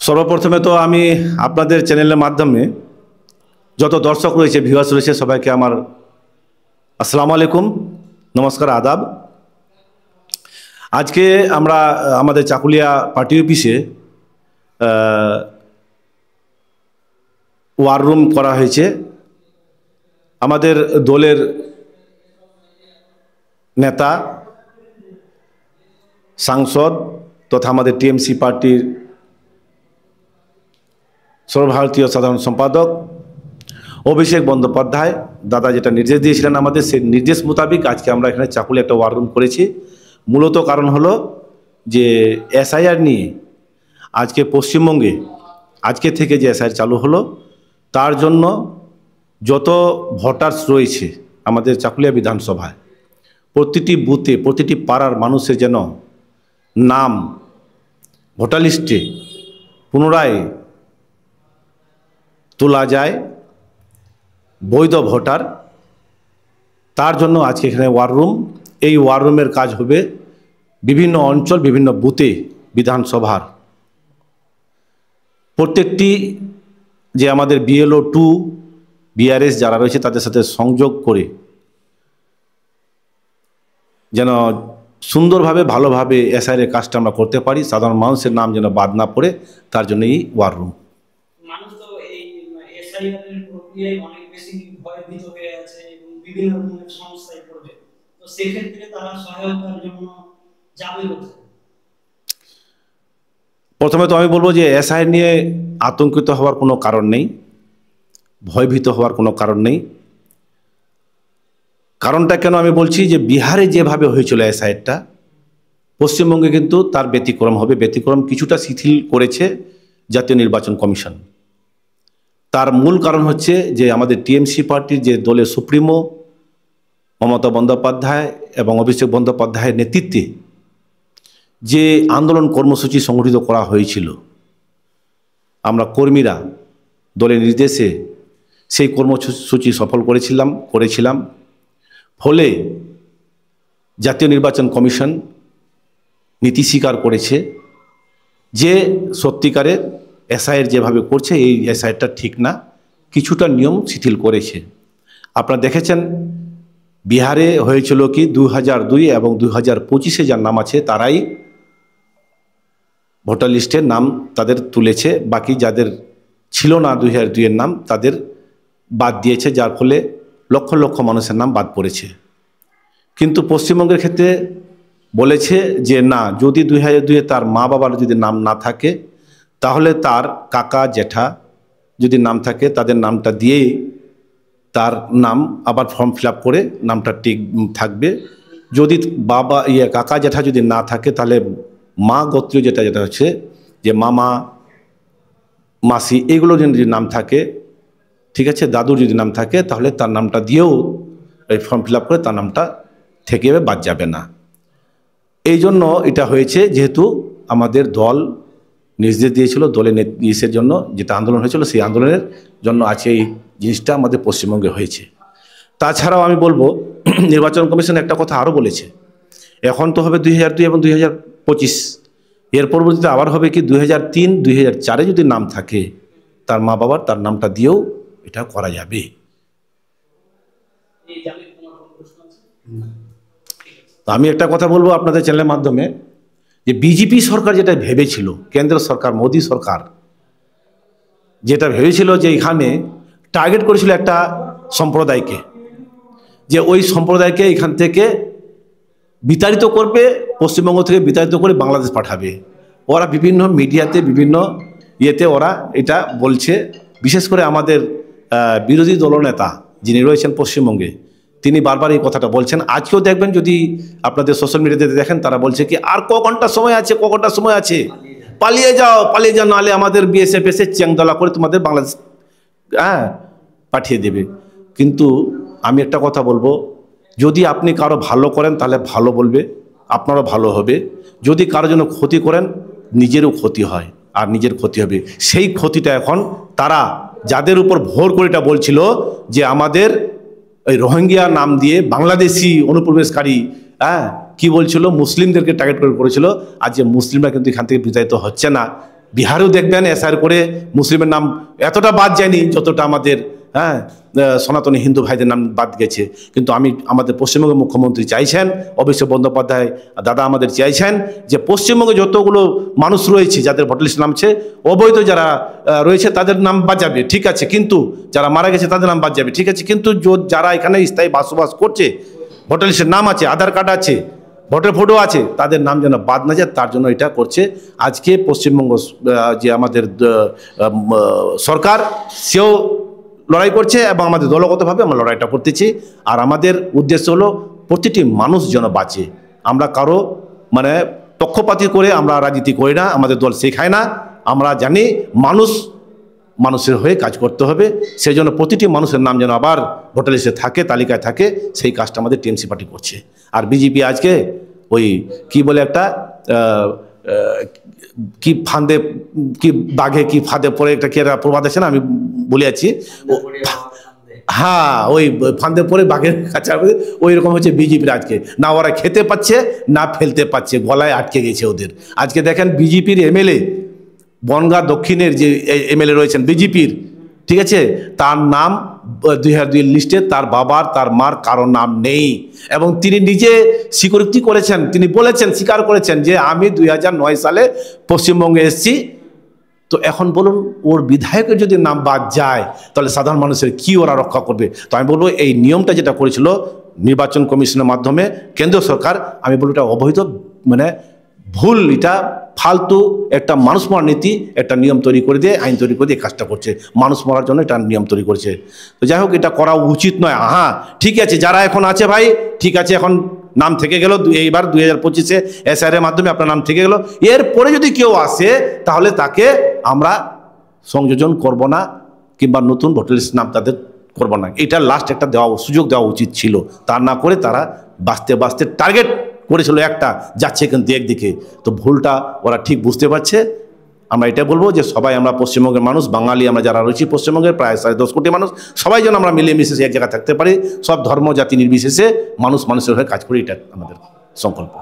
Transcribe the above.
সর্বপ্রথমে তো আমি আপনাদের চ্যানেলের মাধ্যমে যত দর্শক রয়েছে, ভিউয়ার্স রয়েছে, সবাইকে আমার আসসালামু আলাইকুম, নমস্কার, আদাব। আজকে আমরা আমাদের চাকুলিয়া পার্টি অফিসে ওয়ার রুম করা হয়েছে। আমাদের দলের নেতা, সাংসদ তথা আমাদের টিএমসি পার্টির সর্বভারতীয় সাধারণ সম্পাদক অভিষেক বন্দ্যোপাধ্যায় দাদা যেটা নির্দেশ দিয়েছিলেন আমাদের, সেই নির্দেশ মোতাবেক আজকে আমরা এখানে চাকুলিয়া একটা ওয়ার রুম করেছি। মূলত কারণ হলো যে এসআইআর নিয়ে আজকে পশ্চিমবঙ্গে আজকে থেকে যে এসআইআর চালু হলো, তার জন্য যত ভোটার্স রয়েছে আমাদের চাকুলিয়া বিধানসভায়, প্রতিটি বুথে প্রতিটি পাড়ার মানুষের যেন নাম ভোটার লিস্টে পুনরায় তোলা যায়, বৈধ ভোটার, তার জন্য আজকে এখানে ওয়ার রুম। এই ওয়ার রুমের কাজ হবে বিভিন্ন অঞ্চল, বিভিন্ন বুথে বিধানসভার প্রত্যেকটি যে আমাদের বিএলও 2 বিআরএস যারা রয়েছে তাদের সাথে সংযোগ করে যেন সুন্দরভাবে ভালোভাবে এসআইআর কাজটা আমরা করতে পারি, সাধারণ মানুষের নাম যেন বাদ না পড়ে, তার জন্য এই ওয়ার রুম। মানুষ তো এই এসআইআর এর প্রক্রিয়ায় অনেক বেশি ভয়ভীত হয়ে আছে এবং বিভিন্ন রকমের সমস্যায় পড়বে, তো সেক্ষেত্রে তারা সহায়তার জন্য যাবে কোথায়? প্রথমে তো আমি বলবো যে এসআইআর নিয়ে আতঙ্কিত হওয়ার কোনো কারণ নেই, ভয়ভীত হওয়ার কোনো কারণ নেই। কারণটা কেন আমি বলছি যে বিহারে যেভাবে হয়েছিল এসআইআরটা, পশ্চিমবঙ্গে কিন্তু তার ব্যতিক্রম হবে। ব্যতিক্রম কিছুটা শিথিল করেছে জাতীয় নির্বাচন কমিশন। তার মূল কারণ হচ্ছে যে আমাদের টিএমসি পার্টির যে দলের সুপ্রিমো মমতা বন্দ্যোপাধ্যায় এবং অভিষেক বন্দ্যোপাধ্যায়ের নেতৃত্বে যে আন্দোলন কর্মসূচি সংগঠিত করা হয়েছিল, আমরা কর্মীরা দলের নির্দেশে সেই কর্মসূচি সফল করেছিলাম। ফলে জাতীয় নির্বাচন কমিশন নীতি স্বীকার করেছে যে সত্যিকারের এসআইআর যেভাবে করছে এই এসআইআরটা ঠিক না, কিছুটা নিয়ম শিথিল করেছে। আপনারা দেখেছেন বিহারে হয়েছিল কি 2002 এবং 2025 যার নাম আছে তারাই ভোটার লিস্টে নাম তাদের তুলেছে, বাকি যাদের ছিল না 2002 এর নাম তাদের বাদ দিয়েছে, যার ফলে লক্ষ লক্ষ মানুষের নাম বাদ পড়েছে। কিন্তু পশ্চিমবঙ্গের ক্ষেত্রে বলেছে যে না, যদি 2002 তার মা বাবার যদি নাম না থাকে, তাহলে তার কাকা জ্যাঠা যদি নাম থাকে তাদের নামটা দিয়েই তার নাম আবার ফর্ম ফিল আপ করে নামটা ঠিক থাকবে। যদি কাকা জ্যাঠা যদি না থাকে, তাহলে মা গোত্রীয় যেটা হচ্ছে যে মামা মাসি এগুলো যদি নাম থাকে, ঠিক আছে, দাদুর যদি নাম থাকে, তাহলে তার নামটা দিয়েও এই ফর্ম ফিল আপ করে তার নামটা থেকে যাবে, বাদ যাবে না। এই জন্য এটা হয়েছে যেহেতু আমাদের দল নির্দেশ দিয়েছিল, দলের নির্দেশের জন্য যেটা আন্দোলন হয়েছিল সেই আন্দোলনের জন্য আছে এই জিনিসটা আমাদের পশ্চিমবঙ্গে হয়েছে। তাছাড়াও আমি বলবো নির্বাচন কমিশন একটা কথা আরও বলেছে, এখন তো হবে 2002 এবং 2025, এর পরবর্তীতে আবার হবে কি 2003, 2004 যদি নাম থাকে তার মা বাবার, তার নামটা দিয়েও এটা করা যাবে। আমি একটা কথা বলবো আপনাদের চ্যানেলের মাধ্যমে, যে বিজেপি সরকার যেটা ভেবেছিল, কেন্দ্র সরকার মোদী সরকার যেটা ভেবেছিল যে এখানে টার্গেট করেছিল একটা সম্প্রদায়কে, যে ওই সম্প্রদায়কে এখান থেকে বিতাড়িত করবে, পশ্চিমবঙ্গ থেকে বিতাড়িত করে বাংলাদেশ পাঠাবে। ওরা বিভিন্ন মিডিয়াতে বিভিন্ন ইয়েতে ওরা এটা বলছে। বিশেষ করে আমাদের বিরোধী দলনেতা যিনি রয়েছেন পশ্চিমবঙ্গে, তিনি বারবার এই কথাটা বলছেন। আজকেও দেখবেন, যদি আপনাদের সোশ্যাল মিডিয়াতে দেখেন, তারা বলছে কি আর ক ঘন্টা সময় আছে, পালিয়ে যাও, নাহলে আমাদের বিএসএফ এসে চ্যাংদলা করে তোমাদের বাংলাদেশ পাঠিয়ে দেবে। কিন্তু আমি একটা কথা বলবো, যদি আপনি কারো ভালো করেন তাহলে ভালো বলবে, আপনারও ভালো হবে। যদি কারো জন্য ক্ষতি করেন, নিজেরও ক্ষতি হয় আর নিজের ক্ষতি হবে। সেই ক্ষতিটা এখন তারা যাদের উপর ভোর করে এটা বলছিল যে আমাদের ওই রোহিঙ্গিয়া নাম দিয়ে বাংলাদেশি অনুপ্রবেশকারী কি বলছিল, মুসলিমদেরকে টার্গেট করে করেছিল। আজ যে মুসলিমরা কিন্তু এখান থেকে বিতাড়িত হচ্ছে না, বিহারেও দেখবেন এসআর করে মুসলিমের নাম এতটা বাদ যায়নি যতটা আমাদের সনাতনী হিন্দু ভাইদের নাম বাদ গেছে। কিন্তু আমাদের পশ্চিমবঙ্গের মুখ্যমন্ত্রী চাইছেন, অভিষেক বন্দ্যোপাধ্যায় দাদা আমাদের চাইছেন যে পশ্চিমবঙ্গে যতগুলো মানুষ রয়েছে যাদের ভোটার লিস্টে নামছে, অবৈধ যারা রয়েছে তাদের নাম বাদ যাবে, ঠিক আছে, কিন্তু যারা মারা গেছে তাদের নাম বাদ যাবে, ঠিক আছে, কিন্তু যারা এখানে স্থায়ী বসবাস করছে, ভোটার লিস্টের নাম আছে, আধার কার্ড আছে, ভোটের ফটো আছে, তাদের নাম যেন বাদ না যায় তার জন্য এটা করছে। আজকে পশ্চিমবঙ্গ যে আমাদের সরকার সেও লড়াই করছে এবং আমাদের দলগতভাবে আমরা লড়াইটা করতেছি। আর আমাদের উদ্দেশ্য হলো প্রতিটি মানুষ যেন বাঁচে। আমরা কারো মানে পক্ষপাতী করে আমরা রাজনীতি করি না, আমাদের দল শেখায় না। আমরা জানি মানুষের হয়ে কাজ করতে হবে, সেই জন্য প্রতিটি মানুষের নাম যেন আবার ভোটার লিস্টে থাকে, তালিকায় থাকে, সেই কাজটা আমাদের টিএমসি পার্টি করছে। আর বিজেপি আজকে ওই কি বলে একটা কি ফাঁদে কি বাঘে কি ফাঁদে পড়ে একটা কি একটা প্রবাদ আছে না, আমি বলে আছি, হ্যাঁ, ওই ফাঁদে পড়ে বাঘের কাছে ওই রকম হচ্ছে বিজেপির আজকে। না ওরা খেতে পাচ্ছে না ফেলতে পাচ্ছে, গলায় আটকে গেছে ওদের। আজকে দেখেন বিজেপির এমএলএ, বনগাঁ দক্ষিণের যে এমএলএ রয়েছেন বিজেপির, ঠিক আছে, তার নাম 2002 লিস্টে তার বাবার তার মার কারো নাম নেই। এবং তিনি নিজে স্বীকৃতি করেছেন, তিনি বলেছেন, স্বীকার করেছেন যে আমি 2009 সালে পশ্চিমবঙ্গে এসেছি। তো এখন বলুন, ওর বিধায়কের যদি নাম বাদ যায় তাহলে সাধারণ মানুষের কি ওরা রক্ষা করবে? তো আমি বলবো এই নিয়মটা যেটা করেছিল নির্বাচন কমিশনের মাধ্যমে কেন্দ্রীয় সরকার, আমি বলবো এটা অবৈধ, মানে ভুল, এটা ফালতু একটা মানুষ মারার নীতি, একটা নিয়ম তৈরি করে দিয়ে, আইন তৈরি করে দিয়ে কাজটা করছে, মানুষ মারার জন্য এটা নিয়ম তৈরি করেছে। তো যাই হোক, এটা করা উচিত নয়। হ্যাঁ ঠিক আছে, যারা এখন আছে ভাই, ঠিক আছে, এখন নাম থেকে গেল, এইবার 2025-এ এসআইআর এর মাধ্যমে আপনার নাম থেকে গেল, এরপরে যদি কেউ আসে তাহলে তাকে আমরা সংযোজন করব না, কিংবা নতুন ভোটার লিস্ট নাম তাদের করব না। এটা লাস্ট একটা সুযোগ দেওয়া উচিত ছিল, তা না করে তারা বাঁচতে টার্গেট করেছিল একটা, যাচ্ছে কিন্তু একদিকে। তো ভুলটা ওরা ঠিক বুঝতে পারছে। আমরা এটা বলবো যে সবাই আমরা পশ্চিমবঙ্গের মানুষ, বাঙালি আমরা যারা রয়েছি পশ্চিমবঙ্গের প্রায় 10.5 কোটি মানুষ, সবাই যেন আমরা মিলেমিশে এক জায়গায় থাকতে পারি, সব ধর্ম জাতি নির্বিশেষে মানুষের হয়ে কাজ করি, এটা আমাদের সংকল্প।